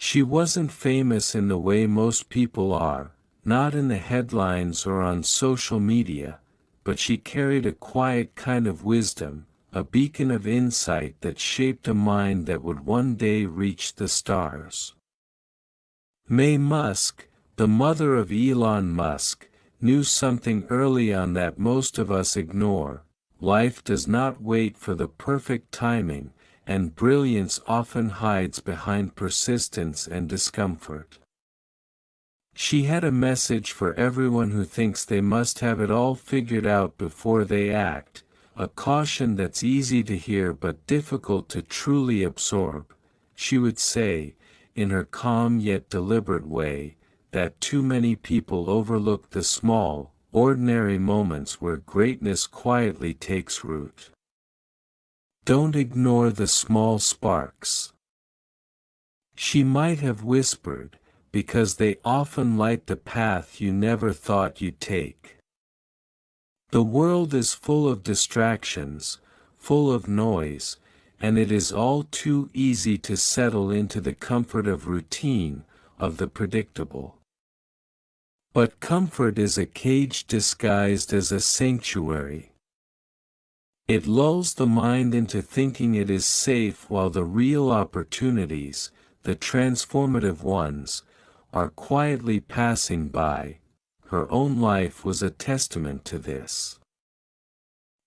She wasn't famous in the way most people are, not in the headlines or on social media, but she carried a quiet kind of wisdom, a beacon of insight that shaped a mind that would one day reach the stars. May Musk, the mother of Elon Musk, knew something early on that most of us ignore: life does not wait for the perfect timing, and brilliance often hides behind persistence and discomfort. She had a message for everyone who thinks they must have it all figured out before they act, a caution that's easy to hear but difficult to truly absorb. She would say, in her calm yet deliberate way, that too many people overlook the small, ordinary moments where greatness quietly takes root. Don't ignore the small sparks. She might have whispered, because they often light the path you never thought you'd take. The world is full of distractions, full of noise, and it is all too easy to settle into the comfort of routine, of the predictable. But comfort is a cage disguised as a sanctuary. It lulls the mind into thinking it is safe while the real opportunities, the transformative ones, are quietly passing by. Her own life was a testament to this.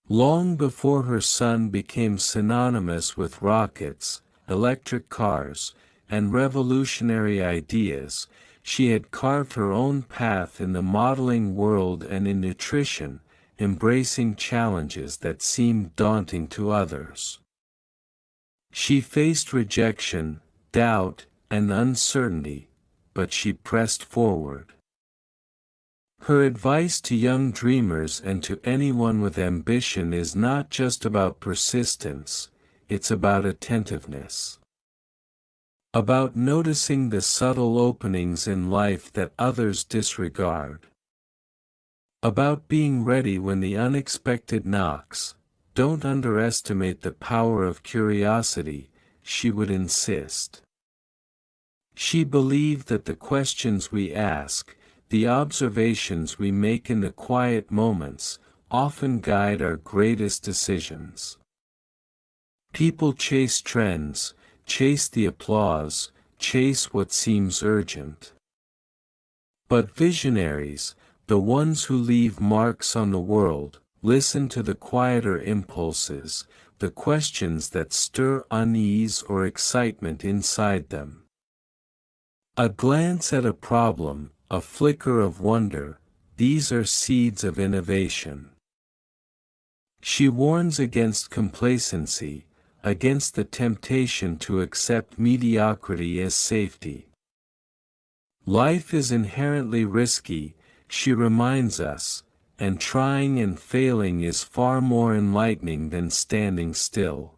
Long before her son became synonymous with rockets, electric cars, and revolutionary ideas, she had carved her own path in the modeling world and in nutrition, embracing challenges that seemed daunting to others. She faced rejection, doubt, and uncertainty, but she pressed forward. Her advice to young dreamers and to anyone with ambition is not just about persistence, it's about attentiveness. About noticing the subtle openings in life that others disregard. About being ready when the unexpected knocks. Don't underestimate the power of curiosity, she would insist. She believed that the questions we ask, the observations we make in the quiet moments, often guide our greatest decisions. People chase trends, chase the applause, chase what seems urgent. But visionaries, the ones who leave marks on the world, listen to the quieter impulses, the questions that stir unease or excitement inside them. A glance at a problem, a flicker of wonder, these are seeds of innovation. She warns against complacency, against the temptation to accept mediocrity as safety. Life is inherently risky, she reminds us, and trying and failing is far more enlightening than standing still.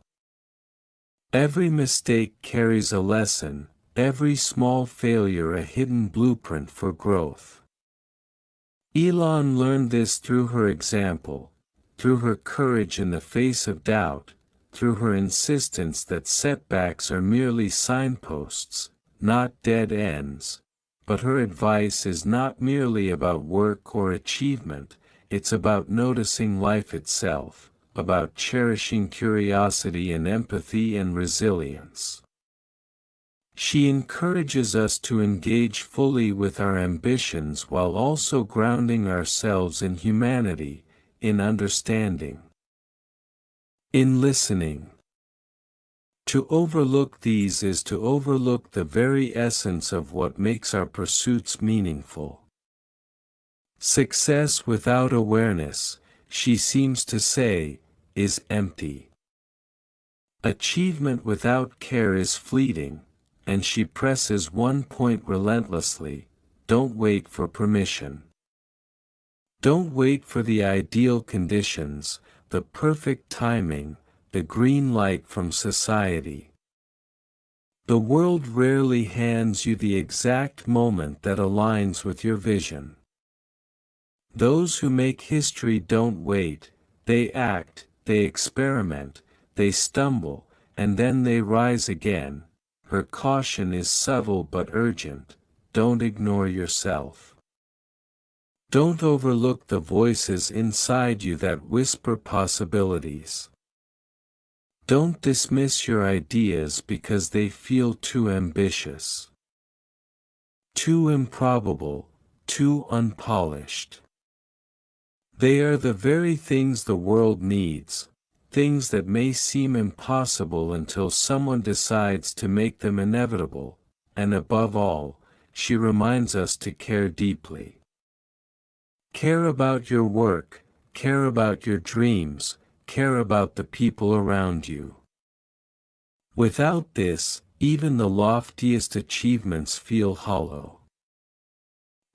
Every mistake carries a lesson, every small failure a hidden blueprint for growth. Elon learned this through her example, through her courage in the face of doubt, through her insistence that setbacks are merely signposts, not dead ends. But her advice is not merely about work or achievement, it's about noticing life itself, about cherishing curiosity and empathy and resilience. She encourages us to engage fully with our ambitions while also grounding ourselves in humanity, in understanding, in listening. To overlook these is to overlook the very essence of what makes our pursuits meaningful. Success without awareness, she seems to say, is empty. Achievement without care is fleeting, and she presses one point relentlessly: don't wait for permission. Don't wait for the ideal conditions, the perfect timing, the green light from society. The world rarely hands you the exact moment that aligns with your vision. Those who make history don't wait, they act, they experiment, they stumble, and then they rise again, Her caution is subtle but urgent: don't ignore yourself. Don't overlook the voices inside you that whisper possibilities. Don't dismiss your ideas because they feel too ambitious, too improbable, too unpolished. They are the very things the world needs, things that may seem impossible until someone decides to make them inevitable, and above all, she reminds us to care deeply. Care about your work, care about your dreams, care about the people around you. Without this, even the loftiest achievements feel hollow.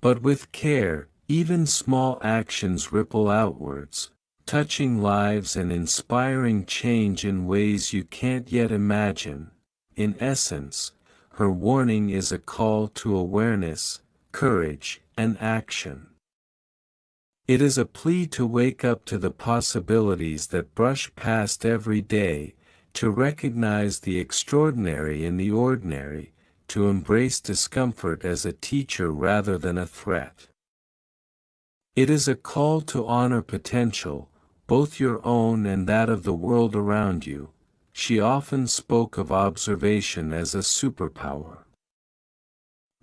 But with care, even small actions ripple outwards, touching lives and inspiring change in ways you can't yet imagine. In essence, her warning is a call to awareness, courage, and action. It is a plea to wake up to the possibilities that brush past every day, to recognize the extraordinary in the ordinary, to embrace discomfort as a teacher rather than a threat. It is a call to honor potential, both your own and that of the world around you. She often spoke of observation as a superpower.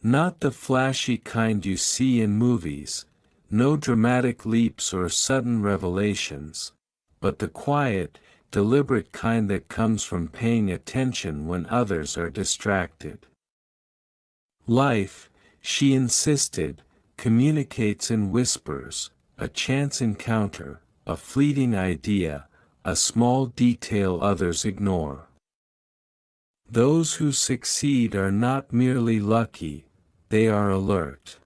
Not the flashy kind you see in movies, no dramatic leaps or sudden revelations, but the quiet, deliberate kind that comes from paying attention when others are distracted. Life, she insisted, communicates in whispers: a chance encounter, a fleeting idea, a small detail others ignore. Those who succeed are not merely lucky, they are alert.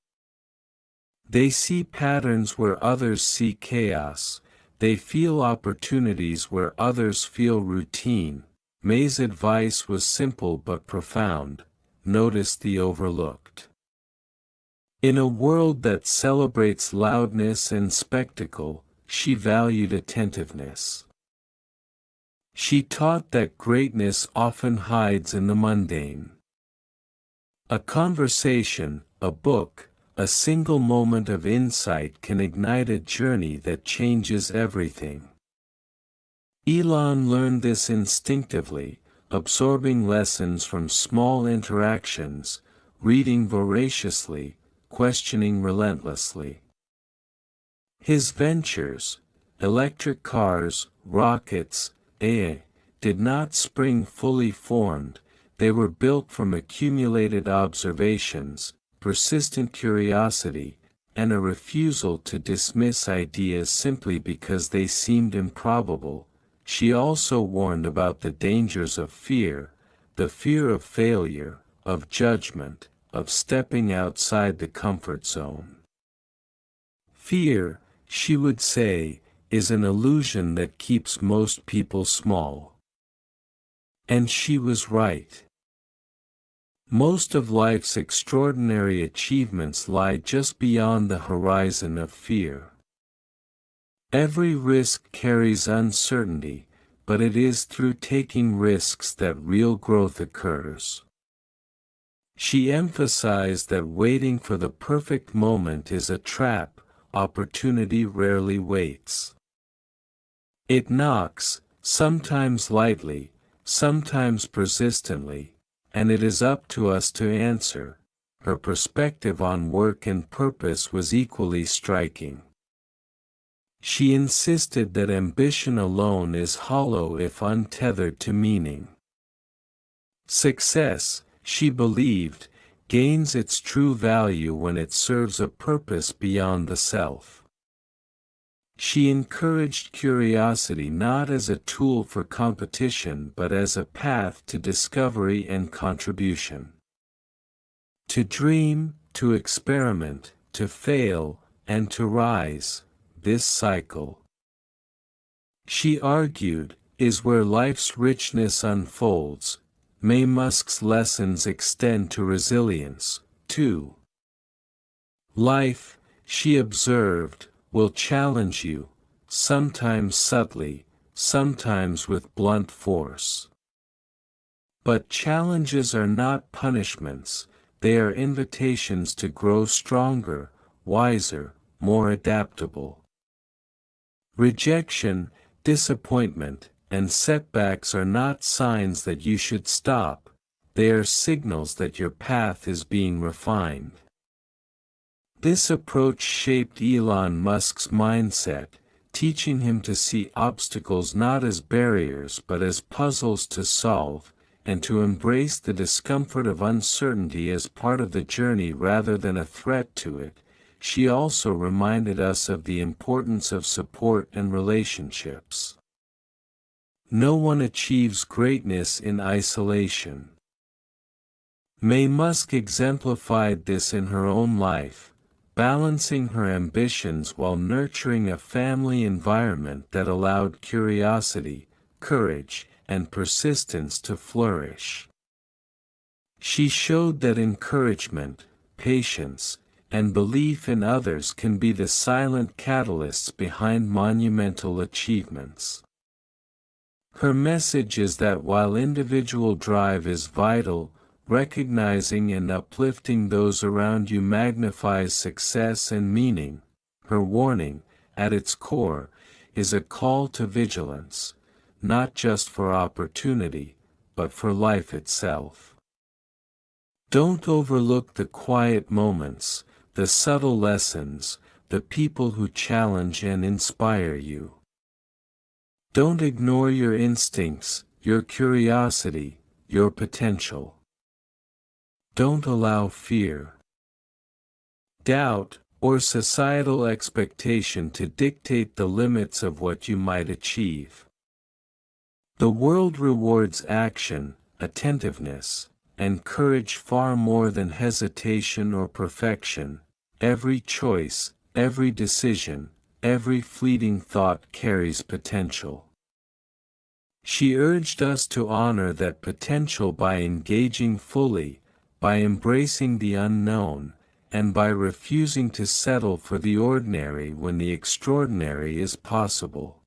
They see patterns where others see chaos, they feel opportunities where others feel routine. May's advice was simple but profound: notice the overlooked. In a world that celebrates loudness and spectacle, she valued attentiveness. She taught that greatness often hides in the mundane. A conversation, a book, a single moment of insight can ignite a journey that changes everything. Elon learned this instinctively, absorbing lessons from small interactions, reading voraciously, questioning relentlessly. His ventures, electric cars, rockets, AI, did not spring fully formed, they were built from accumulated observations, persistent curiosity, and a refusal to dismiss ideas simply because they seemed improbable. She also warned about the dangers of fear, the fear of failure, of judgment, of stepping outside the comfort zone. Fear, she would say, is an illusion that keeps most people small. And she was right. Most of life's extraordinary achievements lie just beyond the horizon of fear. Every risk carries uncertainty, but it is through taking risks that real growth occurs. She emphasized that waiting for the perfect moment is a trap. Opportunity rarely waits. It knocks, sometimes lightly, sometimes persistently, and it is up to us to answer. Her perspective on work and purpose was equally striking. She insisted that ambition alone is hollow if untethered to meaning. Success, she believed, gains its true value when it serves a purpose beyond the self. She encouraged curiosity not as a tool for competition but as a path to discovery and contribution. To dream, to experiment, to fail, and to rise, this cycle, she argued, is where life's richness unfolds. May Musk's lessons extend to resilience, too. Life, she observed, will challenge you, sometimes subtly, sometimes with blunt force. But challenges are not punishments, they are invitations to grow stronger, wiser, more adaptable. Rejection, disappointment, and setbacks are not signs that you should stop, they are signals that your path is being refined. This approach shaped Elon Musk's mindset, teaching him to see obstacles not as barriers but as puzzles to solve, and to embrace the discomfort of uncertainty as part of the journey rather than a threat to it. She also reminded us of the importance of support and relationships. No one achieves greatness in isolation. Mae Musk exemplified this in her own life, balancing her ambitions while nurturing a family environment that allowed curiosity, courage, and persistence to flourish. She showed that encouragement, patience, and belief in others can be the silent catalysts behind monumental achievements. Her message is that while individual drive is vital, recognizing and uplifting those around you magnifies success and meaning. Her warning, at its core, is a call to vigilance, not just for opportunity, but for life itself. Don't overlook the quiet moments, the subtle lessons, the people who challenge and inspire you. Don't ignore your instincts, your curiosity, your potential. Don't allow fear, doubt, or societal expectation to dictate the limits of what you might achieve. The world rewards action, attentiveness, and courage far more than hesitation or perfection. Every choice, every decision, every fleeting thought carries potential. She urged us to honor that potential by engaging fully, by embracing the unknown, and by refusing to settle for the ordinary when the extraordinary is possible.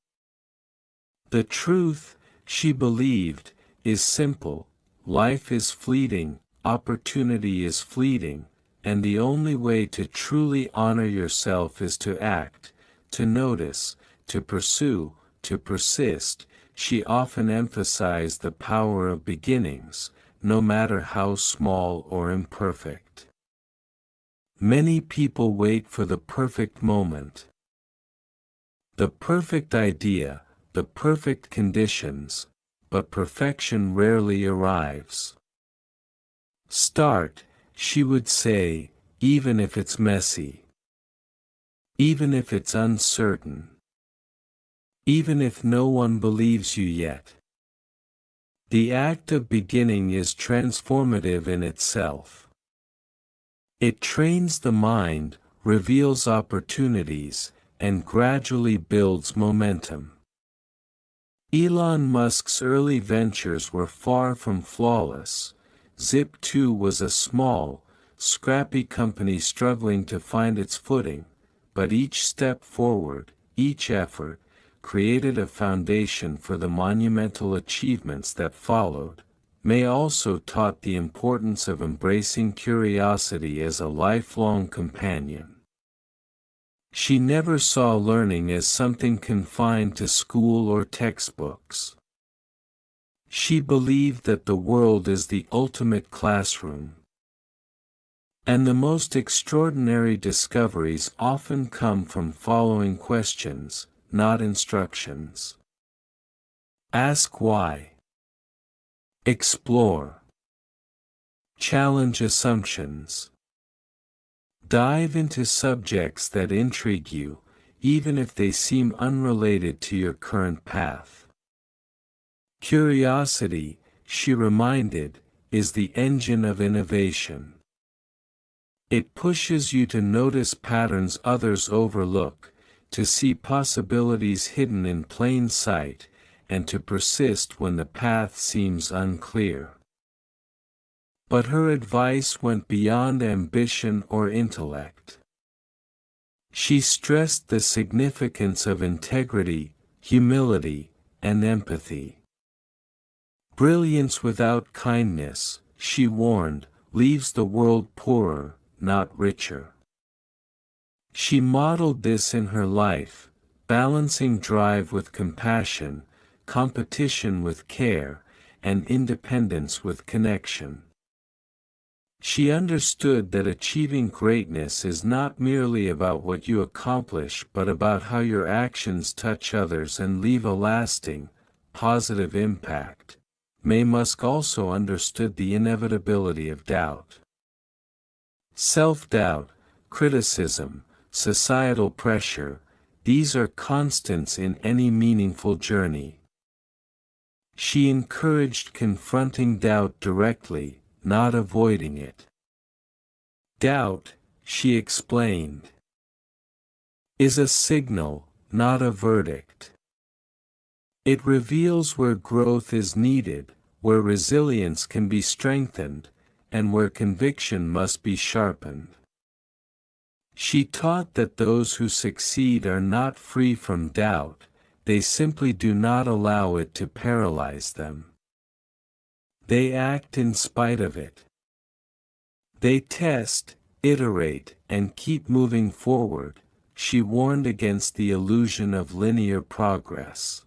The truth, she believed, is simple: life is fleeting, opportunity is fleeting, and the only way to truly honor yourself is to act, to notice, to pursue, to persist. She often emphasized the power of beginnings, no matter how small or imperfect. Many people wait for the perfect moment, the perfect idea, the perfect conditions, but perfection rarely arrives. Start, she would say, even if it's messy, even if it's uncertain, even if no one believes you yet. The act of beginning is transformative in itself. It trains the mind, reveals opportunities, and gradually builds momentum. Elon Musk's early ventures were far from flawless. Zip2 was a small, scrappy company struggling to find its footing, but each step forward, each effort, created a foundation for the monumental achievements that followed. May also taught the importance of embracing curiosity as a lifelong companion. She never saw learning as something confined to school or textbooks. She believed that the world is the ultimate classroom. And the most extraordinary discoveries often come from following questions, not instructions. Ask why. Explore. Challenge assumptions. Dive into subjects that intrigue you, even if they seem unrelated to your current path. Curiosity, she reminded, is the engine of innovation. It pushes you to notice patterns others overlook, to see possibilities hidden in plain sight, and to persist when the path seems unclear. But her advice went beyond ambition or intellect. She stressed the significance of integrity, humility, and empathy. Brilliance without kindness, she warned, leaves the world poorer, not richer. She modeled this in her life, balancing drive with compassion, competition with care, and independence with connection. She understood that achieving greatness is not merely about what you accomplish but about how your actions touch others and leave a lasting, positive impact. Musk also understood the inevitability of doubt. Self-doubt, criticism, societal pressure, these are constants in any meaningful journey. She encouraged confronting doubt directly, not avoiding it. Doubt, she explained, is a signal, not a verdict. It reveals where growth is needed, where resilience can be strengthened, and where conviction must be sharpened. She taught that those who succeed are not free from doubt, they simply do not allow it to paralyze them. They act in spite of it. They test, iterate, and keep moving forward. She warned against the illusion of linear progress.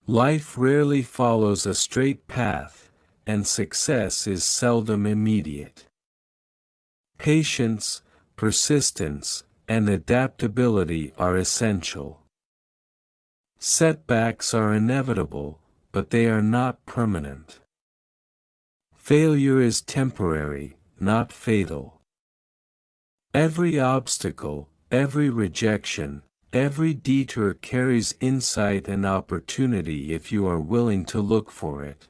Life rarely follows a straight path, and success is seldom immediate. Patience, persistence, and adaptability are essential. Setbacks are inevitable, but they are not permanent. Failure is temporary, not fatal. Every obstacle, every rejection, every detour carries insight and opportunity if you are willing to look for it.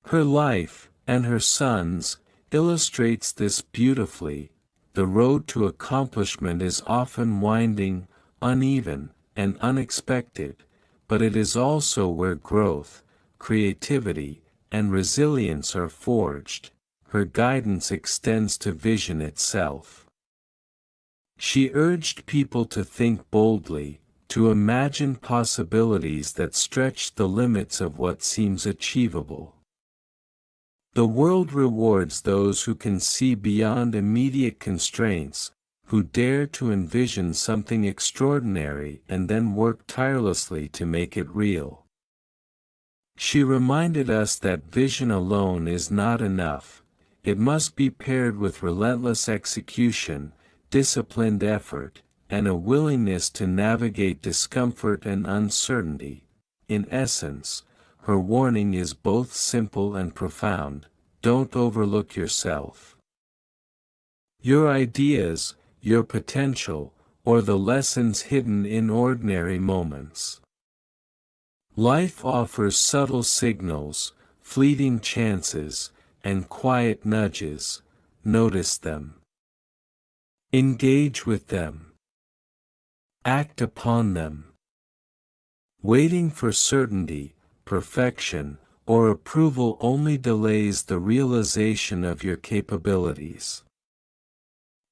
Her life, and her son's, illustrates this beautifully. The road to accomplishment is often winding, uneven, and unexpected, but it is also where growth, creativity, and resilience are forged. Her guidance extends to vision itself. She urged people to think boldly, to imagine possibilities that stretch the limits of what seems achievable. The world rewards those who can see beyond immediate constraints, who dare to envision something extraordinary and then work tirelessly to make it real. She reminded us that vision alone is not enough, it must be paired with relentless execution, disciplined effort, and a willingness to navigate discomfort and uncertainty. In essence, her warning is both simple and profound: don't overlook yourself. Your ideas, your potential, or the lessons hidden in ordinary moments. Life offers subtle signals, fleeting chances, and quiet nudges. Notice them. Engage with them. Act upon them. Waiting for certainty, perfection, or approval only delays the realization of your capabilities.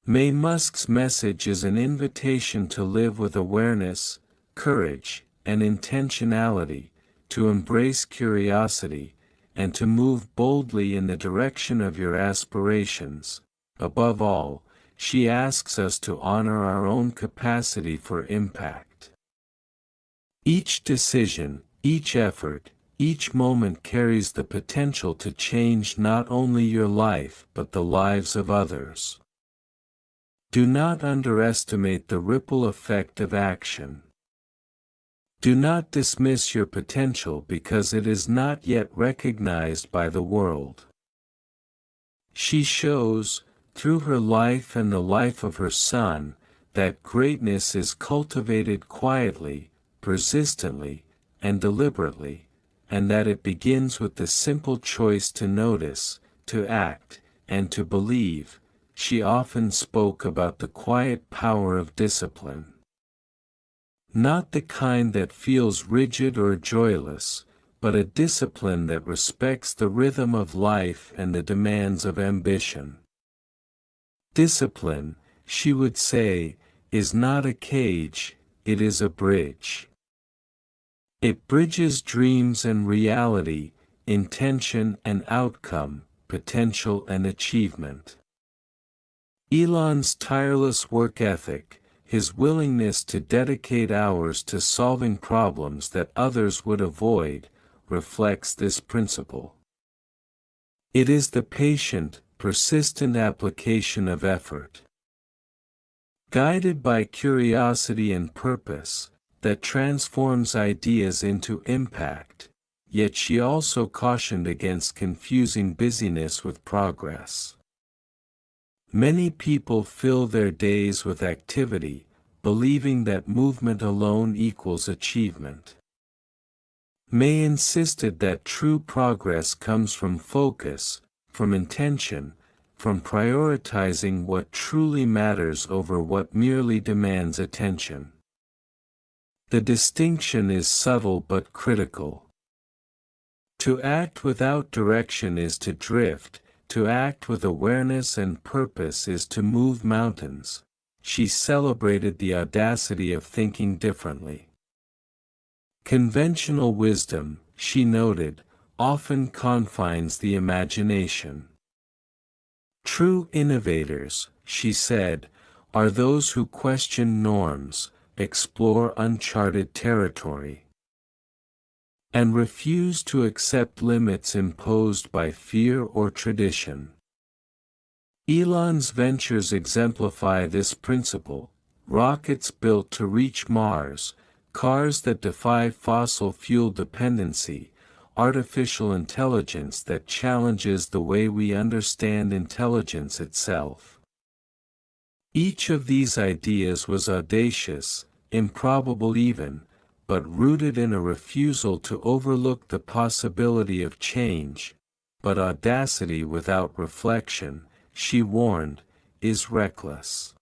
Musk's message is an invitation to live with awareness, courage, and intentionality, to embrace curiosity, and to move boldly in the direction of your aspirations. Above all, she asks us to honor our own capacity for impact. Each decision, each effort, each moment carries the potential to change not only your life but the lives of others. Do not underestimate the ripple effect of action. Do not dismiss your potential because it is not yet recognized by the world. She shows, through her life and the life of her son, that greatness is cultivated quietly, persistently, and deliberately, and that it begins with the simple choice to notice, to act, and to believe. She often spoke about the quiet power of discipline. Not the kind that feels rigid or joyless, but a discipline that respects the rhythm of life and the demands of ambition. Discipline, she would say, is not a cage, it is a bridge. It bridges dreams and reality, intention and outcome, potential and achievement. Elon's tireless work ethic, his willingness to dedicate hours to solving problems that others would avoid, reflects this principle. It is the patient, persistent application of effort, guided by curiosity and purpose, that transforms ideas into impact. Yet she also cautioned against confusing busyness with progress. Many people fill their days with activity, believing that movement alone equals achievement. May insisted that true progress comes from focus, from intention, from prioritizing what truly matters over what merely demands attention. The distinction is subtle but critical. To act without direction is to drift, to act with awareness and purpose is to move mountains. She celebrated the audacity of thinking differently. Conventional wisdom, she noted, often confines the imagination. True innovators, she said, are those who question norms, explore uncharted territory, and refuse to accept limits imposed by fear or tradition. Elon's ventures exemplify this principle: rockets built to reach Mars, cars that defy fossil fuel dependency, artificial intelligence that challenges the way we understand intelligence itself. Each of these ideas was audacious, improbable even, but rooted in a refusal to overlook the possibility of change. But audacity without reflection, she warned, is reckless.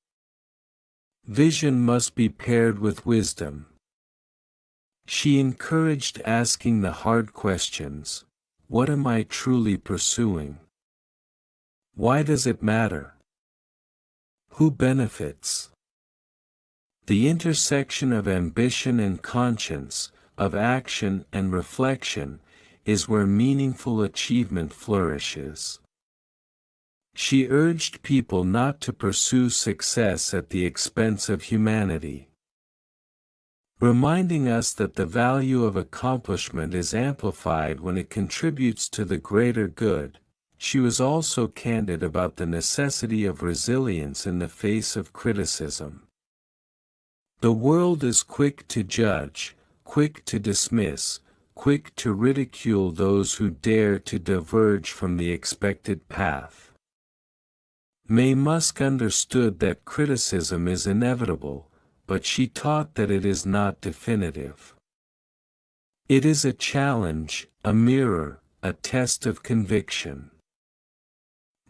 Vision must be paired with wisdom. She encouraged asking the hard questions: what am I truly pursuing? Why does it matter? Who benefits? The intersection of ambition and conscience, of action and reflection, is where meaningful achievement flourishes. She urged people not to pursue success at the expense of humanity, reminding us that the value of accomplishment is amplified when it contributes to the greater good. She was also candid about the necessity of resilience in the face of criticism. The world is quick to judge, quick to dismiss, quick to ridicule those who dare to diverge from the expected path. Musk understood that criticism is inevitable, but she taught that it is not definitive. It is a challenge, a mirror, a test of conviction.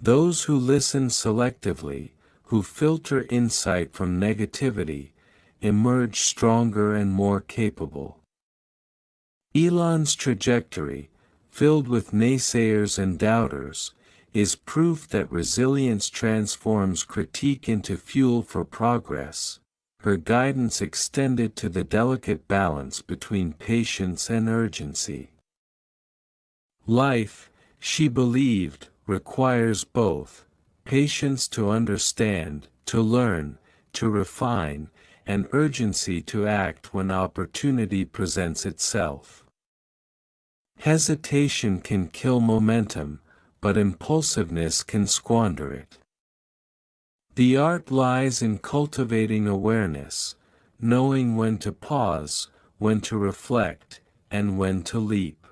Those who listen selectively, who filter insight from negativity, emerge stronger and more capable. Elon's trajectory, filled with naysayers and doubters, is proof that resilience transforms critique into fuel for progress. Her guidance extended to the delicate balance between patience and urgency. Life, she believed, requires both: patience to understand, to learn, to refine, and urgency to act when opportunity presents itself. Hesitation can kill momentum, but impulsiveness can squander it. The art lies in cultivating awareness, knowing when to pause, when to reflect, and when to leap.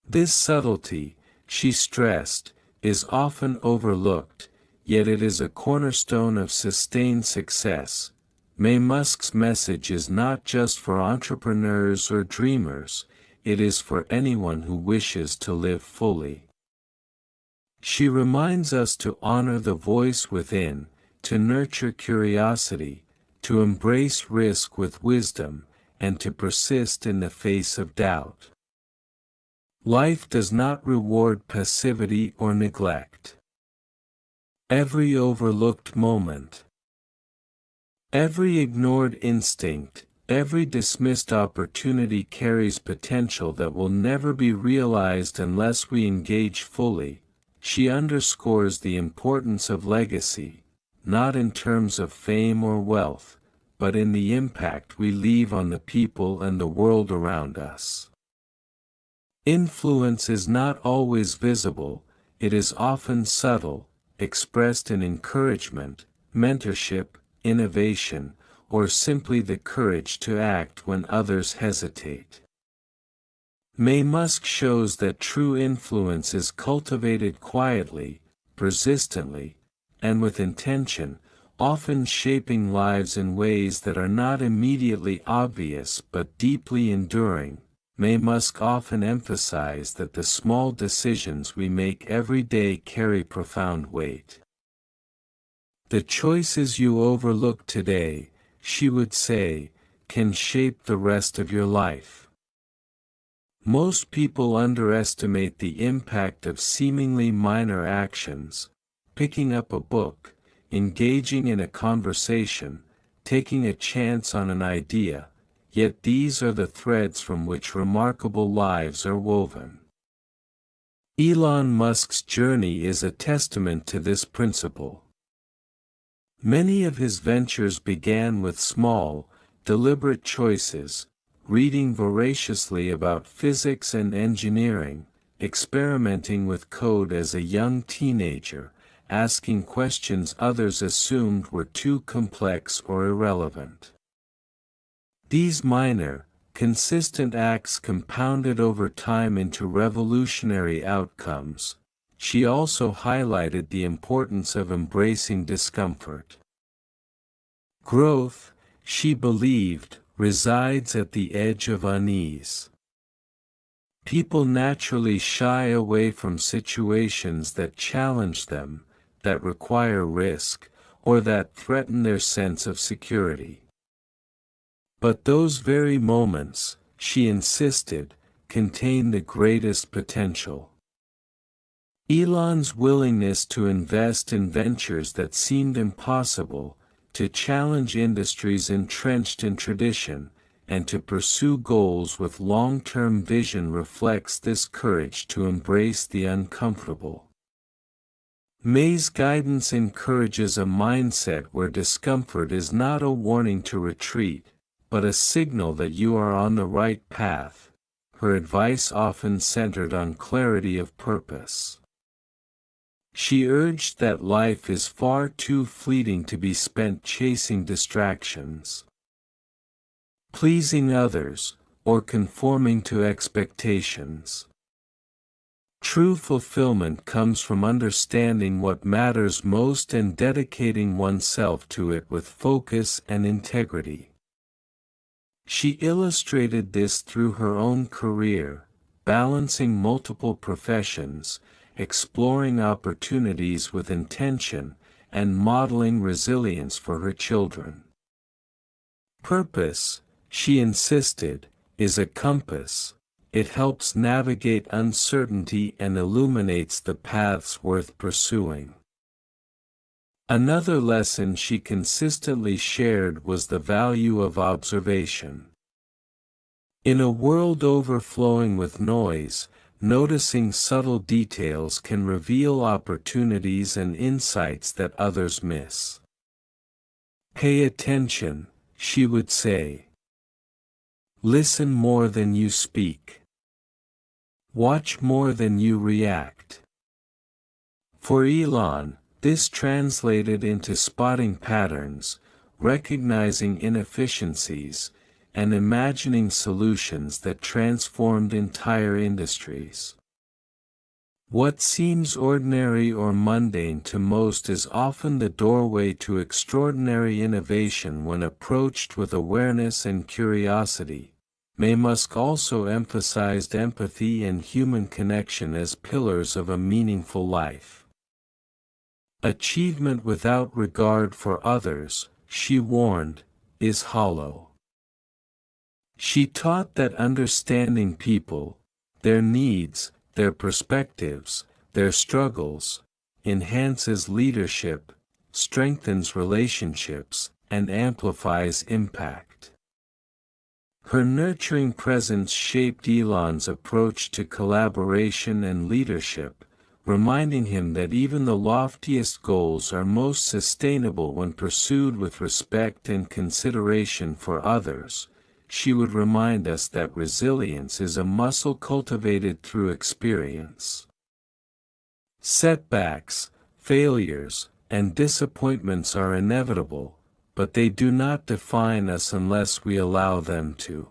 This subtlety, she stressed, is often overlooked, yet it is a cornerstone of sustained success. Musk's message is not just for entrepreneurs or dreamers, it is for anyone who wishes to live fully. She reminds us to honor the voice within, to nurture curiosity, to embrace risk with wisdom, and to persist in the face of doubt. Life does not reward passivity or neglect. Every overlooked moment, every ignored instinct, Every dismissed opportunity carries potential that will never be realized unless we engage fully. She underscores the importance of legacy, not in terms of fame or wealth, but in the impact we leave on the people and the world around us. Influence is not always visible, it is often subtle, expressed in encouragement, mentorship, innovation, or simply the courage to act when others hesitate. Musk shows that true influence is cultivated quietly, persistently, and with intention, often shaping lives in ways that are not immediately obvious but deeply enduring. Musk often emphasized that the small decisions we make every day carry profound weight. The choices you overlook today, she would say, can shape the rest of your life. Most people underestimate the impact of seemingly minor actions: picking up a book, engaging in a conversation, taking a chance on an idea, yet these are the threads from which remarkable lives are woven. Elon Musk's journey is a testament to this principle. Many of his ventures began with small, deliberate choices: reading voraciously about physics and engineering, experimenting with code as a young teenager, asking questions others assumed were too complex or irrelevant. These minor, consistent acts compounded over time into revolutionary outcomes. She also highlighted the importance of embracing discomfort. Growth, she believed, resides at the edge of unease. People naturally shy away from situations that challenge them, that require risk, or that threaten their sense of security. But those very moments, she insisted, contain the greatest potential. Elon's willingness to invest in ventures that seemed impossible, to challenge industries entrenched in tradition, and to pursue goals with long-term vision reflects this courage to embrace the uncomfortable. May's guidance encourages a mindset where discomfort is not a warning to retreat, but a signal that you are on the right path. Her advice often centered on clarity of purpose. She urged that life is far too fleeting to be spent chasing distractions, pleasing others, or conforming to expectations. True fulfillment comes from understanding what matters most and dedicating oneself to it with focus and integrity. She illustrated this through her own career, balancing multiple professions, exploring opportunities with intention, and modeling resilience for her children. Purpose, she insisted, is a compass. It helps navigate uncertainty and illuminates the paths worth pursuing. Another lesson she consistently shared was the value of observation. In a world overflowing with noise, noticing subtle details can reveal opportunities and insights that others miss. Pay attention, she would say. Listen more than you speak. Watch more than you react. For Elon, this translated into spotting patterns, recognizing inefficiencies, and imagining solutions that transformed entire industries. What seems ordinary or mundane to most is often the doorway to extraordinary innovation when approached with awareness and curiosity. Musk also emphasized empathy and human connection as pillars of a meaningful life. Achievement without regard for others, she warned, is hollow. She taught that understanding people, their needs, their perspectives, their struggles, enhances leadership, strengthens relationships, and amplifies impact. Her nurturing presence shaped Elon's approach to collaboration and leadership, reminding him that even the loftiest goals are most sustainable when pursued with respect and consideration for others. She would remind us that resilience is a muscle cultivated through experience. Setbacks, failures, and disappointments are inevitable, but they do not define us unless we allow them to.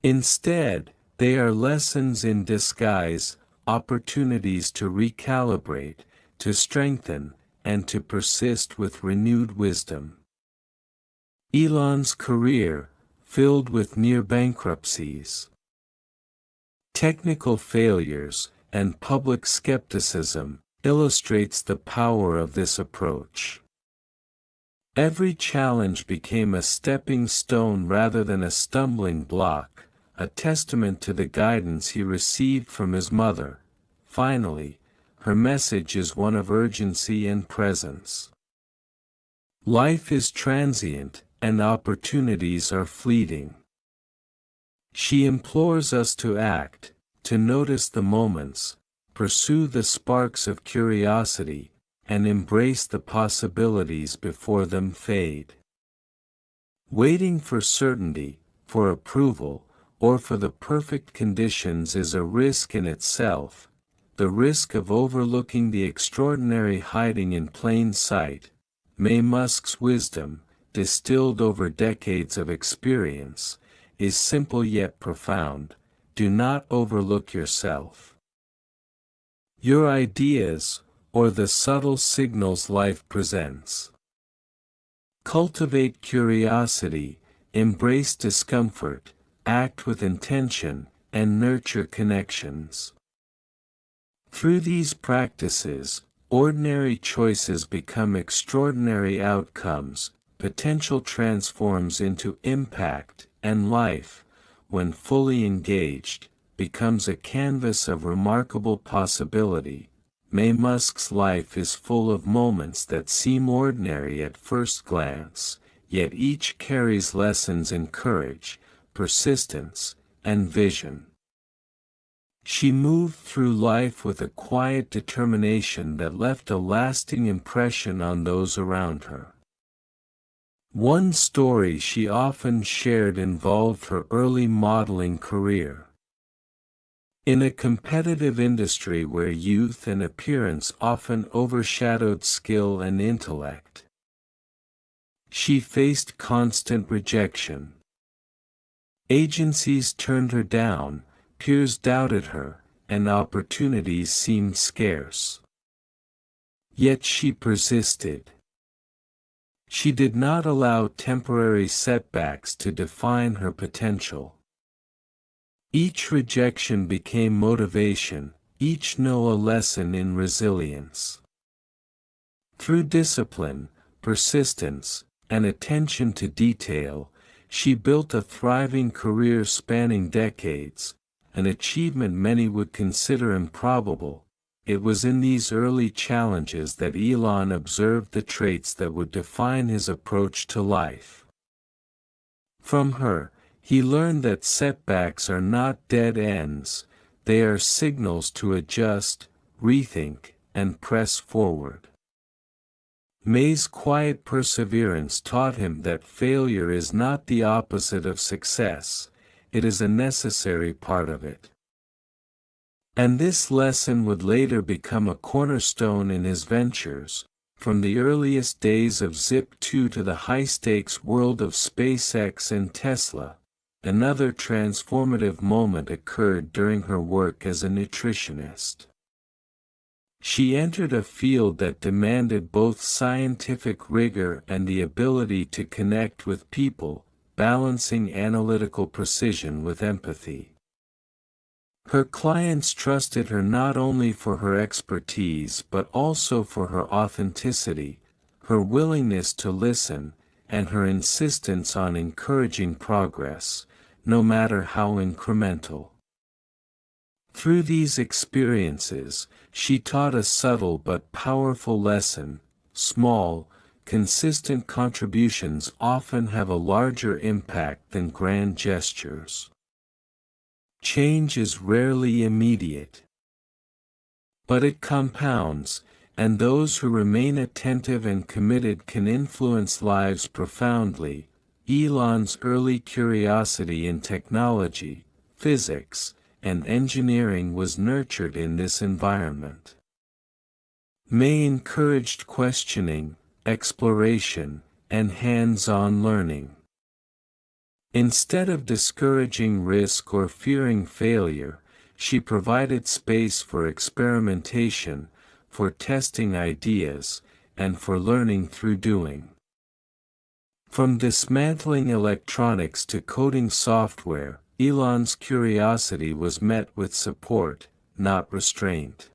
Instead, they are lessons in disguise, opportunities to recalibrate, to strengthen, and to persist with renewed wisdom. Elon's career, filled with near bankruptcies, technical failures, and public skepticism, illustrates the power of this approach. Every challenge became a stepping stone rather than a stumbling block, a testament to the guidance he received from his mother. Finally, her message is one of urgency and presence. Life is transient, and opportunities are fleeting. She implores us to act, to notice the moments, pursue the sparks of curiosity, and embrace the possibilities before them fade. Waiting for certainty, for approval, or for the perfect conditions is a risk in itself, the risk of overlooking the extraordinary hiding in plain sight. Musk's wisdom, distilled over decades of experience, is simple yet profound: do not overlook yourself. Your ideas, or the subtle signals life presents. Cultivate curiosity, embrace discomfort, act with intention, and nurture connections. Through these practices, ordinary choices become extraordinary outcomes, potential transforms into impact, and life, when fully engaged, becomes a canvas of remarkable possibility. Musk's life is full of moments that seem ordinary at first glance, yet each carries lessons in courage, persistence, and vision. She moved through life with a quiet determination that left a lasting impression on those around her. One story she often shared involved her early modeling career. In a competitive industry where youth and appearance often overshadowed skill and intellect, she faced constant rejection. Agencies turned her down, peers doubted her, and opportunities seemed scarce. Yet she persisted. She did not allow temporary setbacks to define her potential. Each rejection became motivation, each no a lesson in resilience. Through discipline, persistence, and attention to detail, she built a thriving career spanning decades, an achievement many would consider improbable. It was in these early challenges that Elon observed the traits that would define his approach to life. From her, he learned that setbacks are not dead ends, they are signals to adjust, rethink, and press forward. May's quiet perseverance taught him that failure is not the opposite of success, it is a necessary part of it. And this lesson would later become a cornerstone in his ventures, from the earliest days of Zip2 to the high-stakes world of SpaceX and Tesla. Another transformative moment occurred during her work as a nutritionist. She entered a field that demanded both scientific rigor and the ability to connect with people, balancing analytical precision with empathy. Her clients trusted her not only for her expertise but also for her authenticity, her willingness to listen, and her insistence on encouraging progress, no matter how incremental. Through these experiences, she taught a subtle but powerful lesson: small, consistent contributions often have a larger impact than grand gestures. Change is rarely immediate, but it compounds, and those who remain attentive and committed can influence lives profoundly. Elon's early curiosity in technology, physics, and engineering was nurtured in this environment. May encouraged questioning, exploration, and hands-on learning. Instead of discouraging risk or fearing failure, she provided space for experimentation, for testing ideas, and for learning through doing. From dismantling electronics to coding software, Elon's curiosity was met with support, not restraint.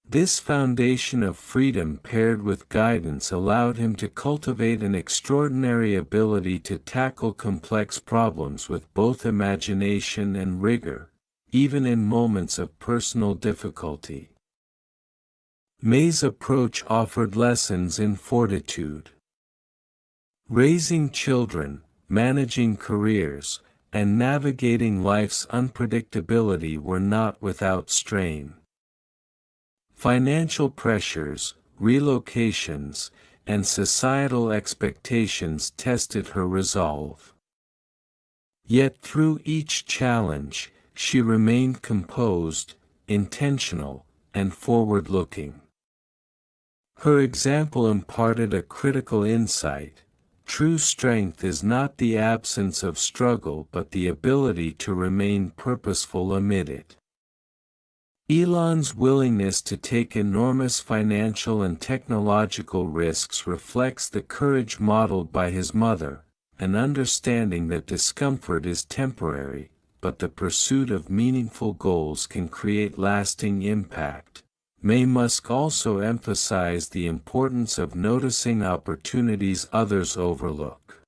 This foundation of freedom paired with guidance allowed him to cultivate an extraordinary ability to tackle complex problems with both imagination and rigor, even in moments of personal difficulty. May's approach offered lessons in fortitude. Raising children, managing careers, and navigating life's unpredictability were not without strain. Financial pressures, relocations, and societal expectations tested her resolve. Yet through each challenge, she remained composed, intentional, and forward-looking. Her example imparted a critical insight. True strength is not the absence of struggle but the ability to remain purposeful amid it. Elon's willingness to take enormous financial and technological risks reflects the courage modeled by his mother, an understanding that discomfort is temporary, but the pursuit of meaningful goals can create lasting impact. Musk also emphasized the importance of noticing opportunities others overlook.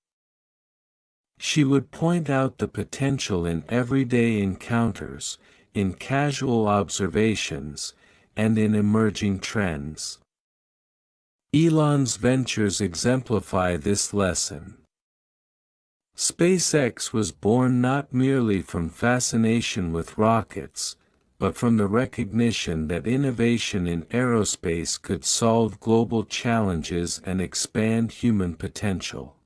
She would point out the potential in everyday encounters, in casual observations, and in emerging trends. Elon's ventures exemplify this lesson. SpaceX was born not merely from fascination with rockets, but from the recognition that innovation in aerospace could solve global challenges and expand human potential.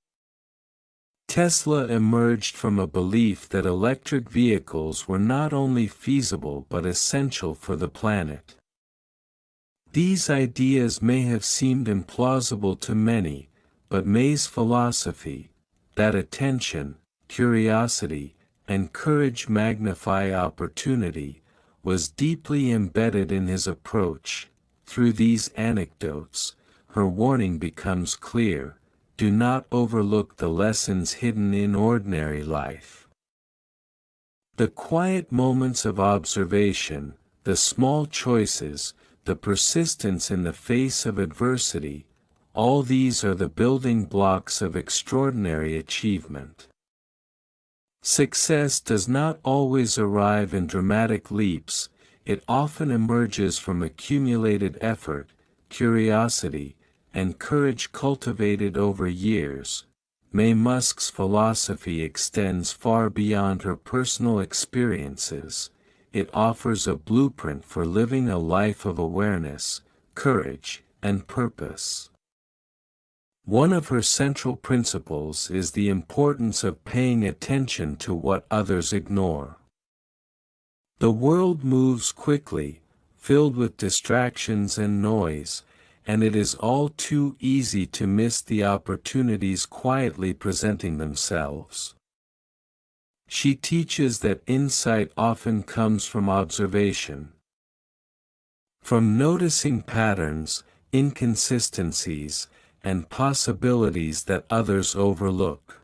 Tesla emerged from a belief that electric vehicles were not only feasible but essential for the planet. These ideas may have seemed implausible to many, but May's philosophy, that attention, curiosity, and courage magnify opportunity, was deeply embedded in his approach. Through these anecdotes, her warning becomes clear: do not overlook the lessons hidden in ordinary life. The quiet moments of observation, the small choices, the persistence in the face of adversity, all these are the building blocks of extraordinary achievement. Success does not always arrive in dramatic leaps, it often emerges from accumulated effort, curiosity, and courage cultivated over years. Musk's philosophy extends far beyond her personal experiences. It offers a blueprint for living a life of awareness, courage, and purpose. One of her central principles is the importance of paying attention to what others ignore. The world moves quickly, filled with distractions and noise, and it is all too easy to miss the opportunities quietly presenting themselves. She teaches that insight often comes from observation. From noticing patterns, inconsistencies, and possibilities that others overlook.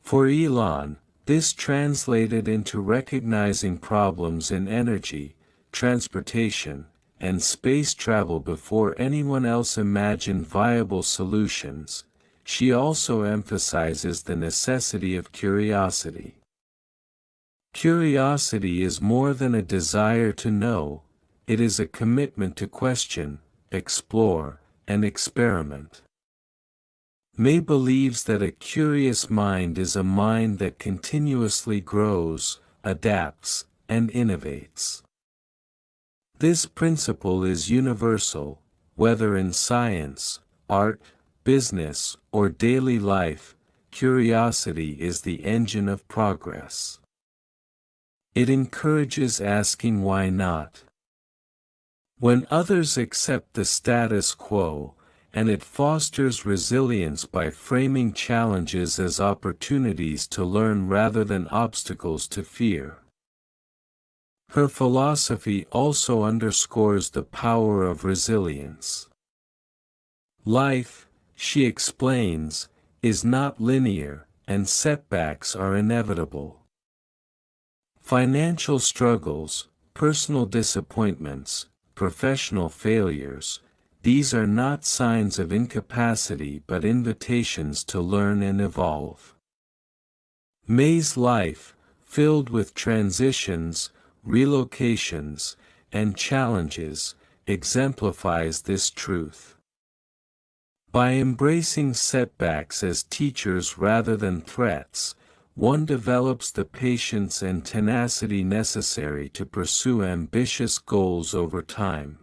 For Elon, this translated into recognizing problems in energy, transportation, and space travel before anyone else imagined viable solutions. She also emphasizes the necessity of curiosity. Curiosity is more than a desire to know, it is a commitment to question, explore, and experiment. May believes that a curious mind is a mind that continuously grows, adapts, and innovates. This principle is universal, whether in science, art, business, or daily life. Curiosity is the engine of progress. It encourages asking why not. When others accept the status quo, and it fosters resilience by framing challenges as opportunities to learn rather than obstacles to fear. Her philosophy also underscores the power of resilience. Life, she explains, is not linear, and setbacks are inevitable. Financial struggles, personal disappointments, professional failures, these are not signs of incapacity but invitations to learn and evolve. May's life, filled with transitions, relocations, and challenges, exemplifies this truth. By embracing setbacks as teachers rather than threats, one develops the patience and tenacity necessary to pursue ambitious goals over time.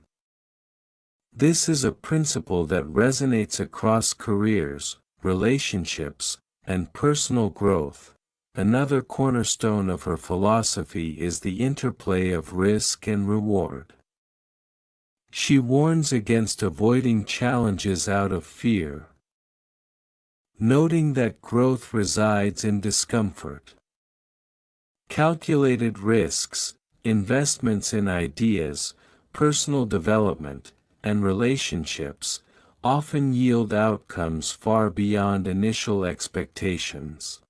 This is a principle that resonates across careers, relationships, and personal growth. Another cornerstone of her philosophy is the interplay of risk and reward. She warns against avoiding challenges out of fear, noting that growth resides in discomfort. Calculated risks, investments in ideas, personal development, and relationships, often yield outcomes far beyond initial expectations.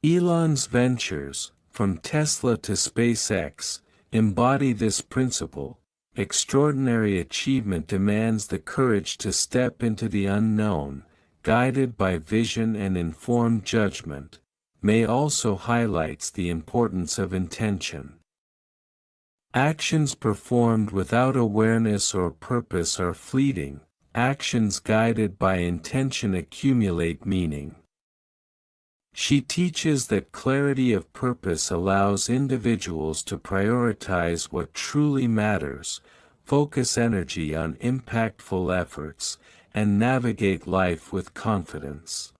Elon's ventures, from Tesla to SpaceX, embody this principle. Extraordinary achievement demands the courage to step into the unknown, guided by vision and informed judgment. May also highlights the importance of intention. Actions performed without awareness or purpose are fleeting. Actions guided by intention accumulate meaning. She teaches that clarity of purpose allows individuals to prioritize what truly matters, focus energy on impactful efforts, and navigate life with confidence.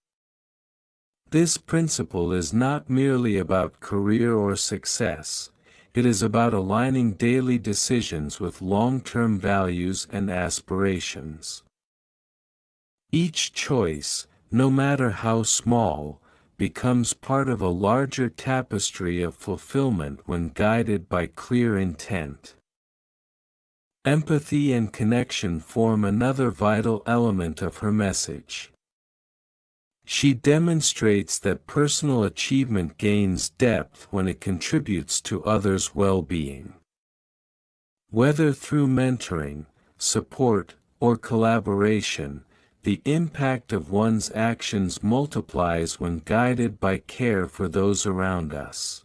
This principle is not merely about career or success, it is about aligning daily decisions with long-term values and aspirations. Each choice, no matter how small, becomes part of a larger tapestry of fulfillment when guided by clear intent. Empathy and connection form another vital element of her message. She demonstrates that personal achievement gains depth when it contributes to others' well-being. Whether through mentoring, support, or collaboration, the impact of one's actions multiplies when guided by care for those around us.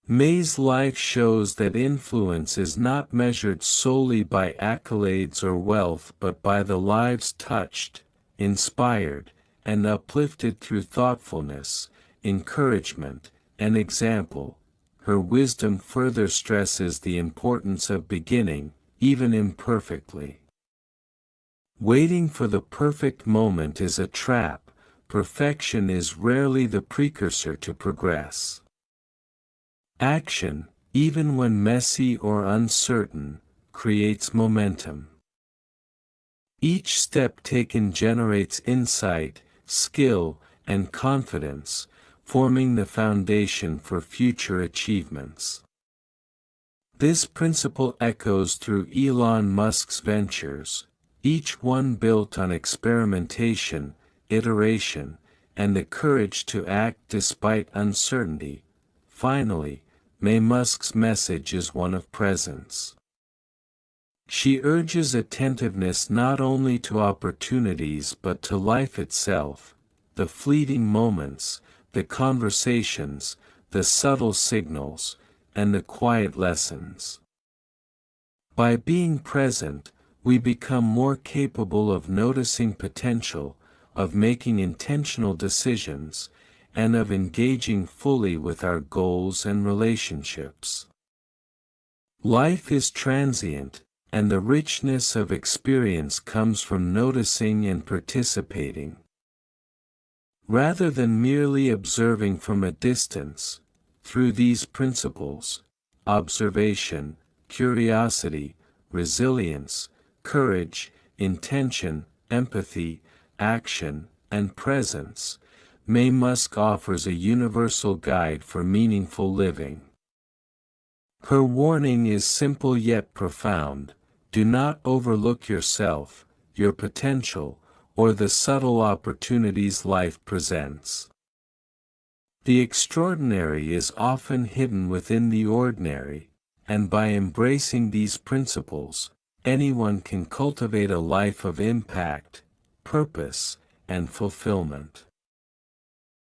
May's life shows that influence is not measured solely by accolades or wealth but by the lives touched, inspired, and uplifted through thoughtfulness, encouragement, and example. Her wisdom further stresses the importance of beginning, even imperfectly. Waiting for the perfect moment is a trap. Perfection is rarely the precursor to progress. Action, even when messy or uncertain, creates momentum. Each step taken generates insight, skill, and confidence, forming the foundation for future achievements. This principle echoes through Elon Musk's ventures, each one built on experimentation, iteration, and the courage to act despite uncertainty. Finally, May Musk's message is one of presence. She urges attentiveness not only to opportunities but to life itself, the fleeting moments, the conversations, the subtle signals, and the quiet lessons. By being present, we become more capable of noticing potential, of making intentional decisions, and of engaging fully with our goals and relationships. Life is transient, and the richness of experience comes from noticing and participating. Rather than merely observing from a distance, through these principles, observation, curiosity, resilience, courage, intention, empathy, action, and presence, Musk offers a universal guide for meaningful living. Her warning is simple yet profound: do not overlook yourself, your potential, or the subtle opportunities life presents. The extraordinary is often hidden within the ordinary, and by embracing these principles, anyone can cultivate a life of impact, purpose, and fulfillment.